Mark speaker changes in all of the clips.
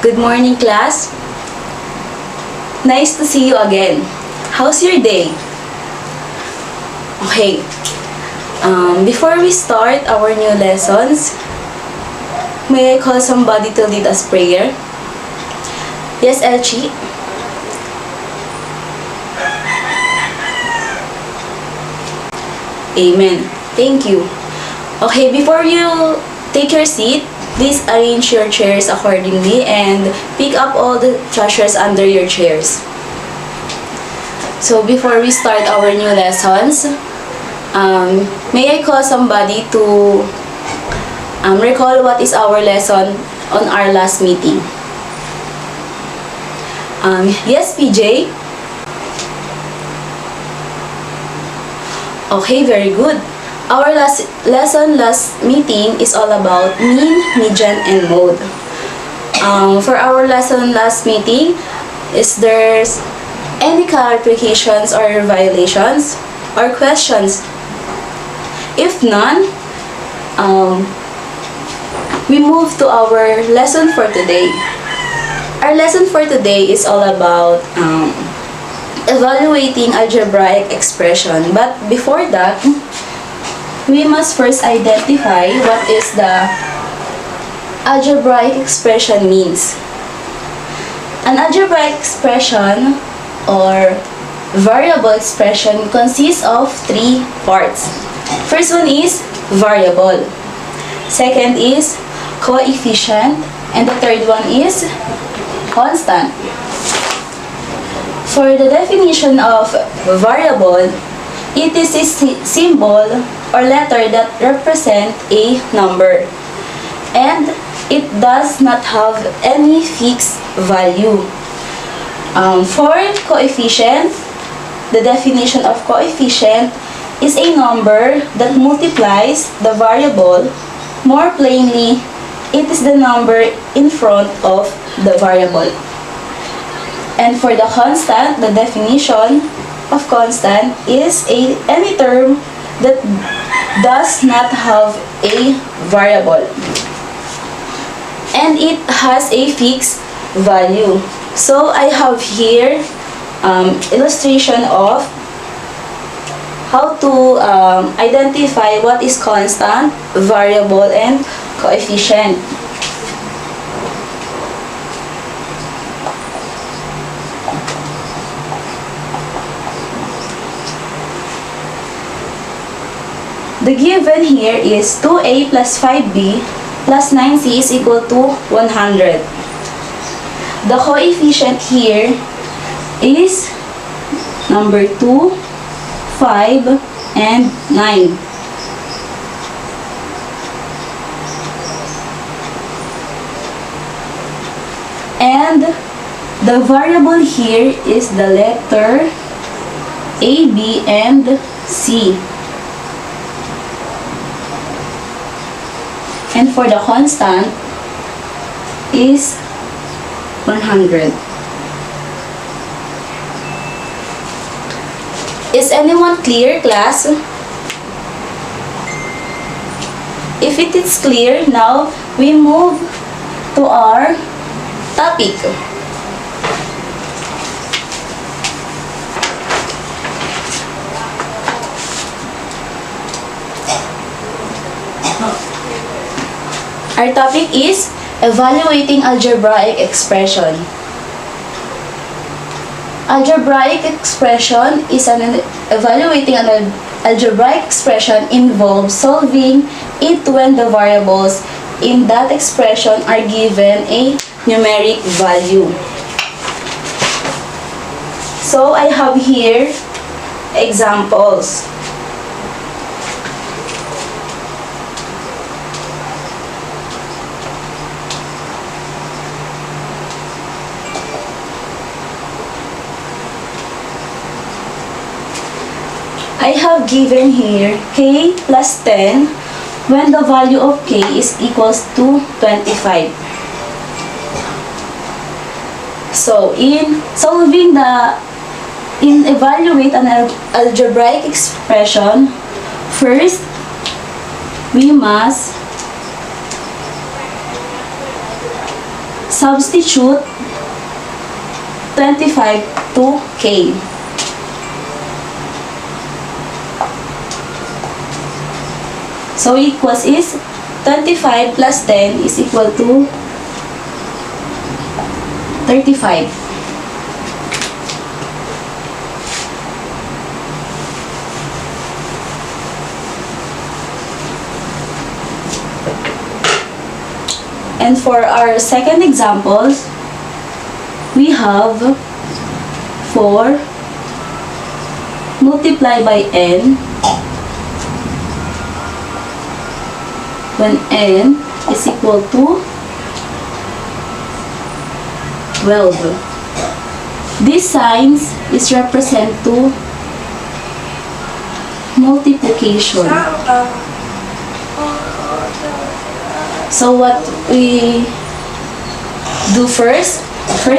Speaker 1: Good morning, class. Nice to see you again. How's your day? Okay. Before we start our new lessons, may I call somebody to lead us prayer? Yes, Elchi? Amen. Thank you. Okay, before you take your seat, please arrange your chairs accordingly and pick up all the treasures under your chairs. So before we start our new lessons, may I call somebody to recall what is our lesson on our last meeting? Yes, PJ? Okay, very good. Our last meeting is all about mean, median, and mode. For our lesson last meeting, is there any clarifications or violations or questions? If none, we move to our lesson for today. Our lesson for today is all about evaluating algebraic expression. But before that, we must first identify what is the algebraic expression means. An algebraic expression or variable expression consists of three parts. First one is variable. Second is coefficient. And the third one is constant. For the definition of variable, it is a symbol or letter that represent a number, and it does not have any fixed value. For coefficient, the definition of coefficient is a number that multiplies the variable. More plainly, it is the number in front of the variable. And for the constant, the definition of constant is any term that does not have a variable and it has a fixed value. So I have here illustration of how to identify what is constant, variable, and coefficient. The given here is 2a plus 5b plus 9c is equal to 100. The coefficient here is number 2, 5, and 9. And the variable here is the letter a, b, and c. And for the constant is 100. Is anyone clear, class? If it is clear, now we move to our topic. Our topic is evaluating algebraic expression. Algebraic expression is evaluating an algebraic expression involves solving it when the variables in that expression are given a numeric value. So I have here examples. I have given here k plus 10 when the value of k is equals to 25. So in evaluate an algebraic expression, first we must substitute 25 to k. So equals is 25 plus 10 is equal to 35. And for our second example, we have 4 multiplied by n when n is equal to 12. This signs is represent to multiplication. So what we do first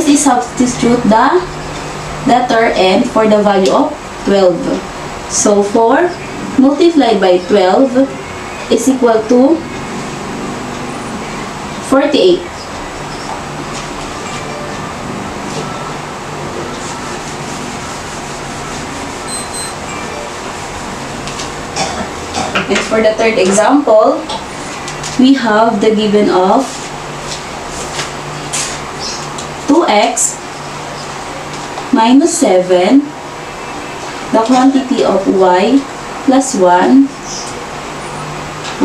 Speaker 1: is substitute the letter n for the value of 12. So 4 multiplied by 12 is equal to 48. And for the third example, we have the given of 2x minus 7, the quantity of y plus 1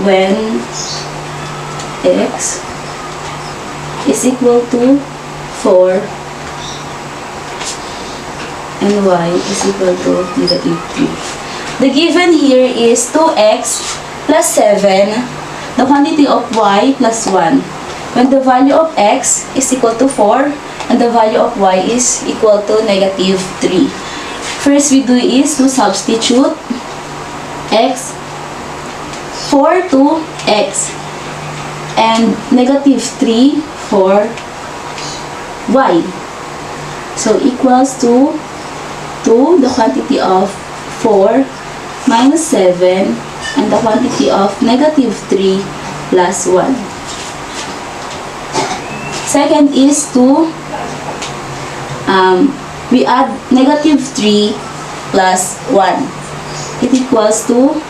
Speaker 1: when x is equal to 4 and y is equal to negative 3. The given here is 2x plus 7, the quantity of y plus 1, when the value of x is equal to 4 and the value of y is equal to negative 3. First we do is to substitute x, 4 to x, and negative 3 for y. So equals to the quantity of 4 minus 7 and the quantity of negative 3 plus 1. Second is to we add negative 3 plus 1. It equals to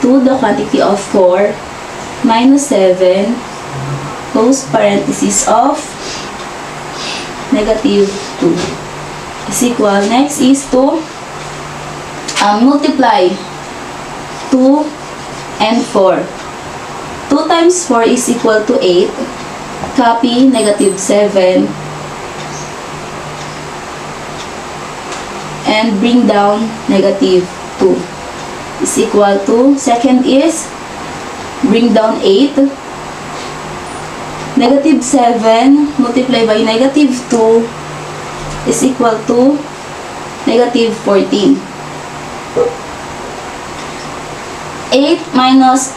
Speaker 1: the quantity of 4 minus 7 close parenthesis of negative 2 is equal. Next is to multiply 2 and 4. 2 times 4 is equal to 8. Copy negative 7 and bring down negative 2 is equal to, second is bring down 8. Negative 7 multiplied by negative 2 is equal to negative 14. 8 minus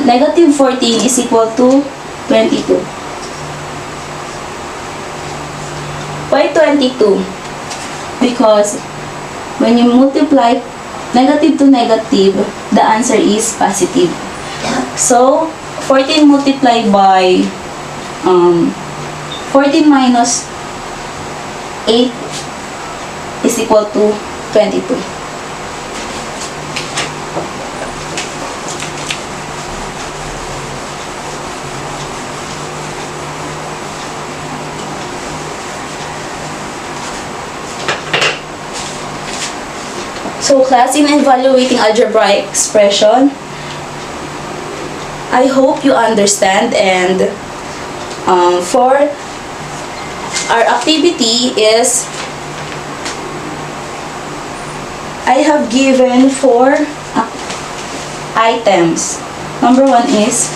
Speaker 1: negative 14 is equal to 22. Why 22? Because when you multiply negative to negative, the answer is positive. So 14 multiplied by 14 minus 8 is equal to 22. So class, in evaluating algebraic expression, I hope you understand, and for our activity is I have given 4 items. Number 1 is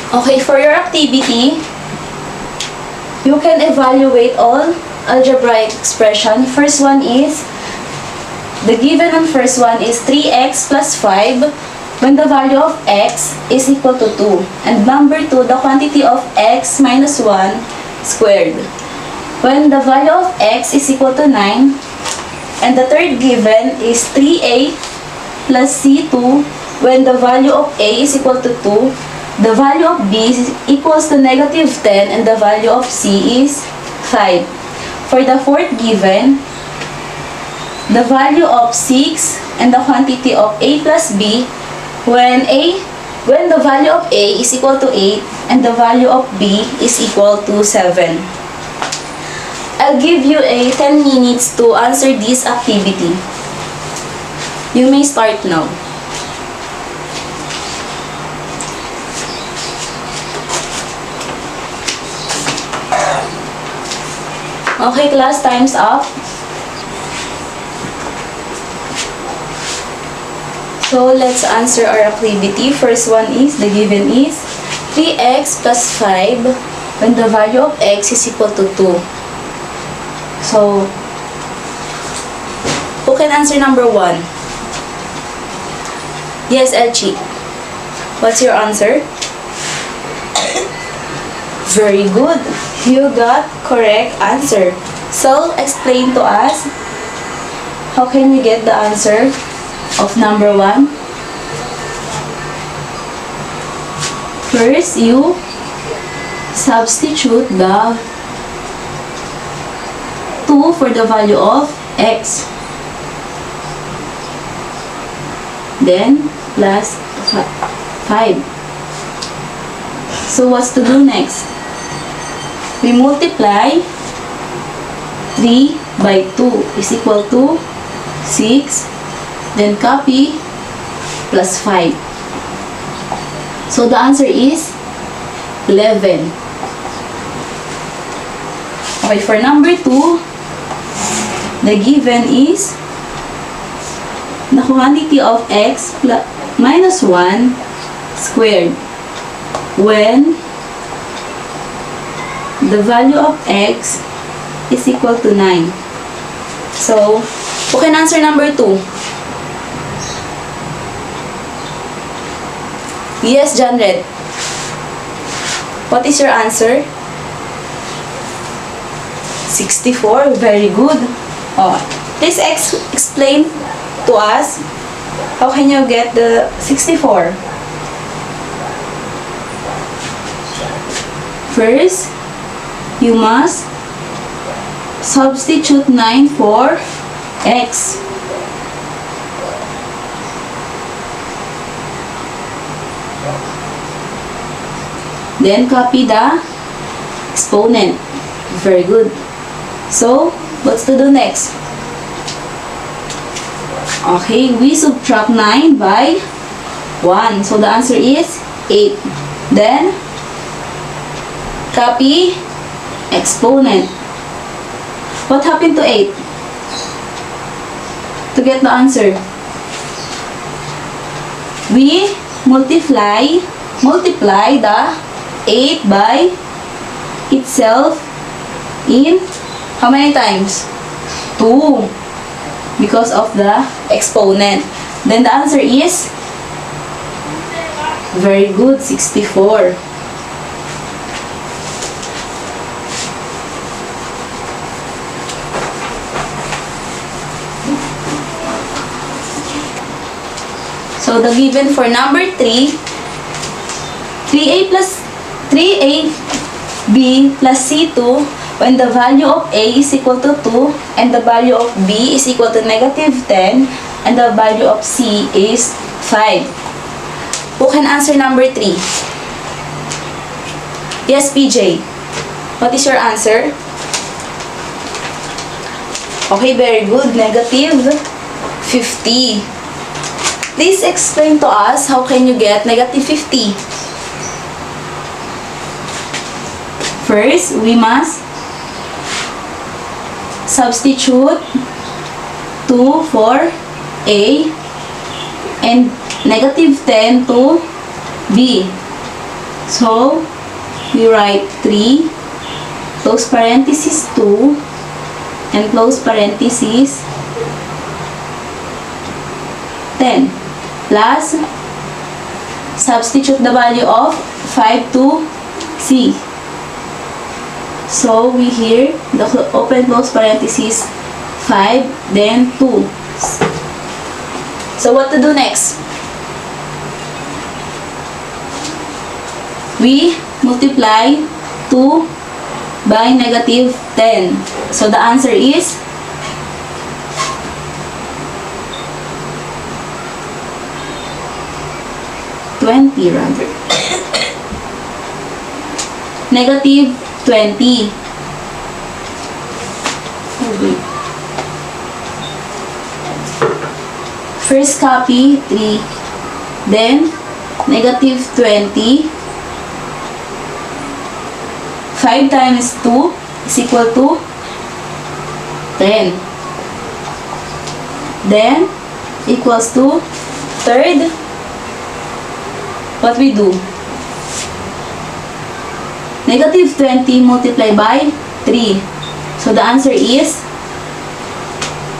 Speaker 1: Okay, for your activity, you can evaluate all algebraic expression. First one is, the given on first one is 3x plus 5 when the value of x is equal to 2. And number 2, the quantity of x minus 1 squared when the value of x is equal to 9. And the third given is 3a plus c2 when the value of a is equal to 2. The value of b is equals to negative 10 and the value of c is 5. For the fourth given, the value of 6 and the quantity of a plus b when the value of a is equal to 8 and the value of b is equal to 7. I'll give you a 10 minutes to answer this activity. You may start now. Okay, class, time's up. So, let's answer our activity. First one is, the given is 3x plus 5 when the value of x is equal to 2. So, who can answer number 1? Yes, Elchi. What's your answer? Very good. You got correct answer. So, explain to us, how can you get the answer of number 1? First, you substitute the 2 for the value of x. Then, plus 5. So, what's to do next? We multiply 3 by 2 is equal to 6. Then copy plus 5. So the answer is 11. Okay, for number 2, the given is the quantity of x plus minus 1 squared when the value of x is equal to 9. So, who can answer number 2? Yes, Janred. What is your answer? 64. Very good. Oh, please explain to us how can you get the 64? First, you must substitute 9 for x. Then copy the exponent. Very good. So, what's to do next? Okay, we subtract 9 by 1. So, the answer is 8. Then, copy exponent. What happened to 8? To get the answer, we multiply the 8 by itself in how many times? 2. Because of the exponent. Then the answer is very good, 64. So the given for number 3, 3ab plus c2 when the value of a is equal to 2 and the value of b is equal to negative 10 and the value of c is 5. Who can answer number 3? Yes, PJ. What is your answer? Okay, very good. Negative 50. Please explain to us how can you get negative 50. First, we must substitute 2 for A and negative 10 to B. So, we write 3, close parenthesis 2, and close parenthesis 10. Plus, substitute the value of 5 to C. So, we here, the open close parenthesis 5, then 2. So, what to do next? We multiply 2 by negative 10. So, the answer is rather. Negative 20. First copy, 3. Then, negative 20. 5 times 2 is equal to 10. Then, equals to third. What we do? Negative 20 multiplied by 3. So the answer is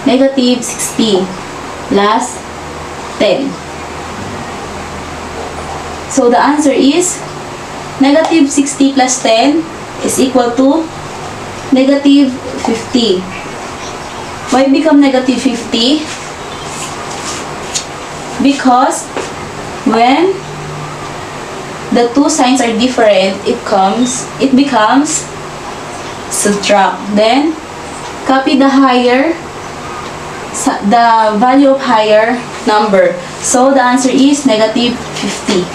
Speaker 1: negative 60 plus 10. So the answer is negative 60 plus 10 is equal to negative 50. Why become negative 50? Because when the two signs are different, it becomes subtract. Then copy the value of higher number. So the answer is negative 50.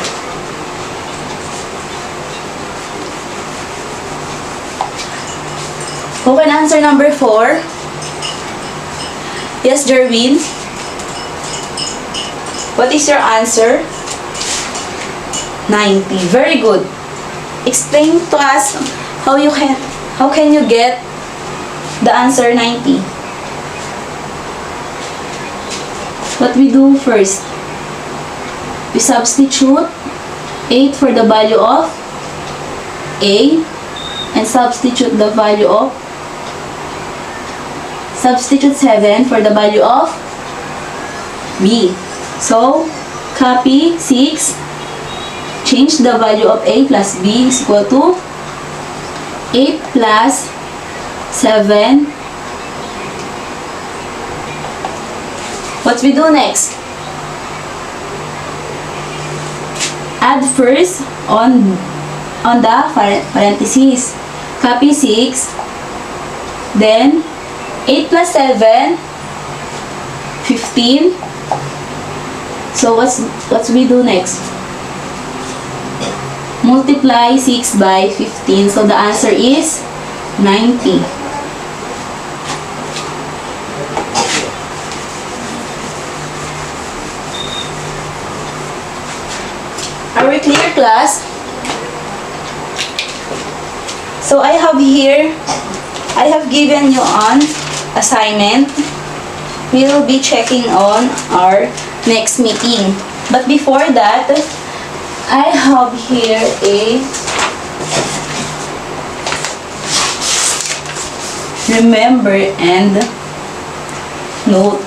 Speaker 1: Who can answer number 4? Yes, Jerwin. What is your answer? 90. Very good. Explain to us how can you get the answer 90? What we do first? We substitute 8 for the value of A and substitute 7 for the value of B. So, copy 6. Change the value of A plus B is equal to 8 plus 7. What we do next? Add first on the parentheses. Copy 6. Then 8 plus 7, 15. So what's we do next? Multiply 6 by 15. So the answer is 90. Are we clear, class? So I have given you an assignment. We will be checking on our next meeting. But before that, I have here a remember and note.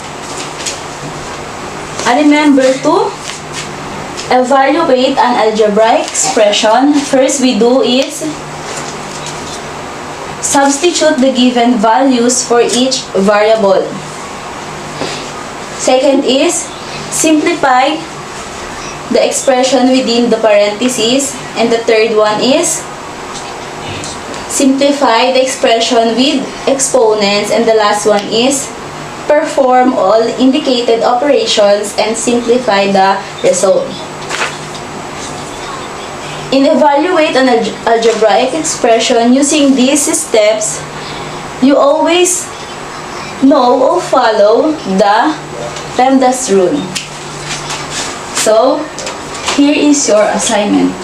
Speaker 1: I remember to evaluate an algebraic expression. First we do is substitute the given values for each variable. Second is simplify the expression within the parentheses, and the third one is simplify the expression with exponents, and the last one is perform all indicated operations and simplify the result. In evaluate an algebraic expression using these steps, you always know or follow the PEMDAS rule. So, here is your assignment.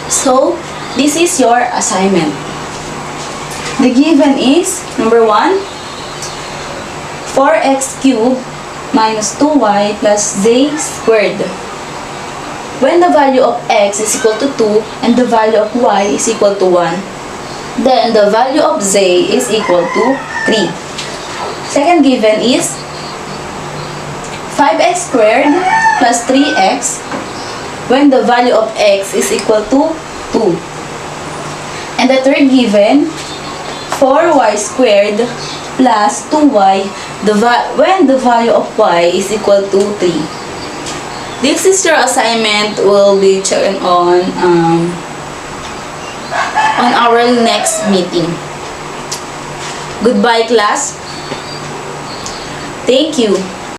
Speaker 1: So, this is your assignment. The given is, number 1, 4x cubed minus 2y plus z squared. When the value of x is equal to 2 and the value of y is equal to 1, then the value of z is equal to 3. Second given is 5x squared plus 3x when the value of x is equal to 2. And the third given, 4y squared plus 2y when the value of y is equal to 3. This is your assignment. Will be checking on our next meeting. Goodbye, class. Thank you.